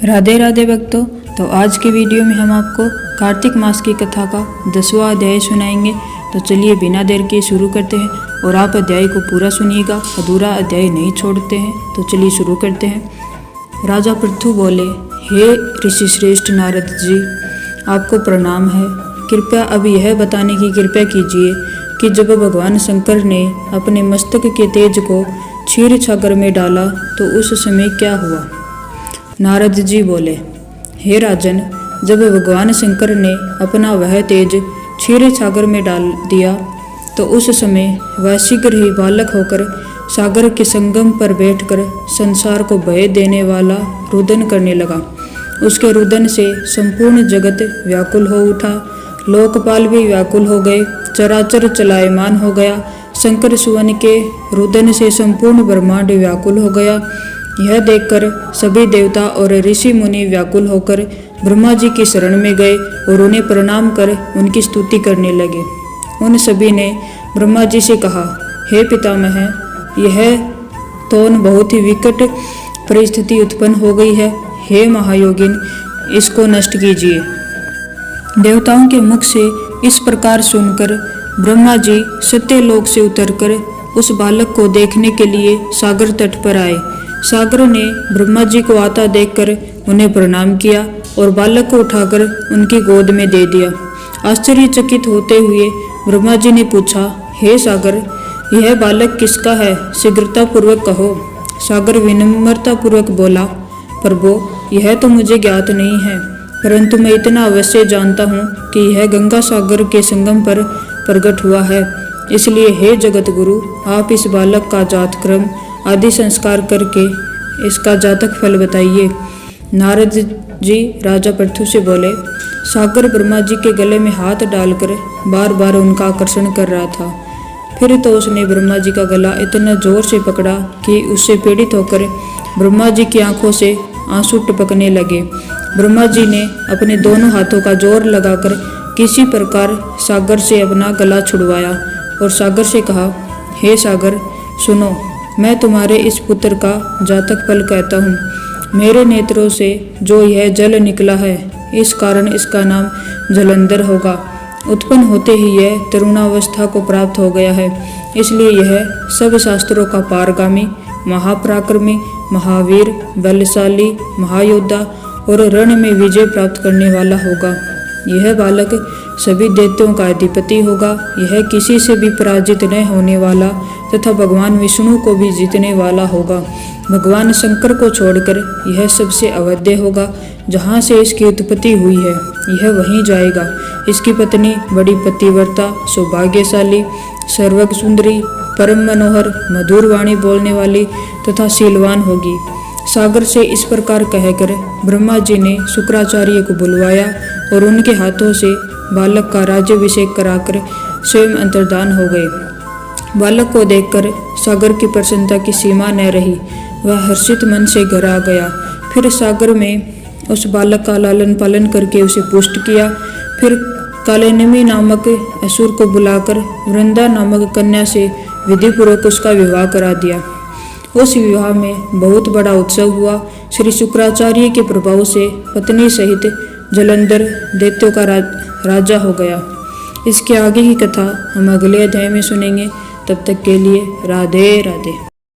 राधे राधे भक्तों। तो आज के वीडियो में हम आपको कार्तिक मास की कथा का 10वां अध्याय सुनाएंगे। तो चलिए बिना देर के शुरू करते हैं और आप अध्याय को पूरा सुनिएगा, अधूरा अध्याय नहीं छोड़ते हैं। तो चलिए शुरू करते हैं। राजा पृथु बोले, हे ऋषि श्रेष्ठ नारद जी, आपको प्रणाम है। कृपया अब यह बताने की कृपा कीजिए कि जब भगवान शंकर ने अपने मस्तक के तेज को क्षीर सागर में डाला तो उस समय क्या हुआ। नारद जी बोले, हे राजन, जब भगवान शंकर ने अपना वह तेज क्षीर सागर में डाल दिया तो उस समय वह शीघ्र ही बालक होकर सागर के संगम पर बैठकर संसार को भय देने वाला रुदन करने लगा। उसके रुदन से संपूर्ण जगत व्याकुल हो उठा, लोकपाल भी व्याकुल हो गए, चराचर चलायमान हो गया। शंकर सुवन के रुदन से संपूर्ण ब्रह्मांड व्याकुल हो गया। यह देखकर सभी देवता और ऋषि मुनि व्याकुल होकर ब्रह्मा जी की शरण में गए और उन्हें प्रणाम कर उनकी स्तुति करने लगे। उन सभी ने ब्रह्मा जी से कहा, हे पितामह, यह तो बहुत ही विकट परिस्थिति उत्पन्न हो गई है। हे महायोगिन, इसको नष्ट कीजिए। देवताओं के मुख से इस प्रकार सुनकर ब्रह्मा जी सत्यलोक से उतरकर उस बालक को देखने के लिए सागर तट पर आए। सागर ने ब्रह्मा जी को आता देखकर उन्हें प्रणाम किया और बालक को उठाकर उनकी गोद में दे दिया। आश्चर्यचकित होते हुए ब्रह्मा जी ने पूछा, हे सागर, यह बालक किसका है, शीघ्रता पूर्वक कहो। सागर विनम्रता पूर्वक बोला, प्रभु, यह तो मुझे ज्ञात नहीं है, परंतु मैं इतना अवश्य जानता हूँ कि यह गंगा सागर के संगम पर प्रकट हुआ है। इसलिए हे जगत गुरु, आप इस बालक का जातक्रम आदि संस्कार करके इसका जातक फल बताइए। नारद जी राजा पृथु से बोले, सागर ब्रह्मा जी के गले में हाथ डालकर बार बार उनका आकर्षण कर रहा था। फिर तो उसने ब्रह्मा जी का गला इतना जोर से पकड़ा कि उससे पीड़ित होकर ब्रह्मा जी की आंखों से आंसू टपकने लगे। ब्रह्मा जी ने अपने दोनों हाथों का जोर लगाकर किसी प्रकार सागर से अपना गला छुड़वाया और सागर से कहा, हे सागर, सुनो, मैं तुम्हारे इस पुत्र का जातक फल कहता हूँ। मेरे नेत्रों से जो यह जल निकला है, इस कारण इसका नाम जलंधर होगा। उत्पन्न होते ही यह तरुणावस्था को प्राप्त हो गया है, इसलिए यह सब शास्त्रों का पारगामी, महापराक्रमी, महावीर, बलशाली, महायोद्धा और रण में विजय प्राप्त करने वाला होगा। यह बालक सभी दैत्यों का अधिपति होगा। यह किसी से भी पराजित न होने वाला तथा भगवान विष्णु को भी जीतने वाला होगा। भगवान शंकर को छोड़कर यह सबसे अवध्य होगा। जहाँ से इसकी उत्पत्ति हुई है यह वहीं जाएगा। इसकी पत्नी बड़ी पतिव्रता, सौभाग्यशाली, सर्वग सुंदरी, परम मनोहर, मधुर वाणी बोलने वाली तथा शीलवान होगी। सागर से इस प्रकार कहकर ब्रह्मा जी ने शुक्राचार्य को बुलवाया और उनके हाथों से बालक का राज्याभिषेक कराकर स्वयं अंतर्धान हो गए। बालक को देखकर सागर की प्रसन्नता की सीमा न रही। वह हर्षित मन से घर आ गया। फिर सागर में उस बालक का लालन पालन करके उसे पुष्ट किया। फिर कालिंदी नामक असुर को बुलाकर वृंदा नामक कन्या से विधिपूर्वक उसका विवाह करा दिया। उस विवाह में बहुत बड़ा उत्सव हुआ। श्री शुक्राचार्य के प्रभाव से पत्नी सहित जलंधर दैत्यों का राजा हो गया। इसके आगे की कथा हम अगले अध्याय में सुनेंगे। तब तक के लिए राधे राधे।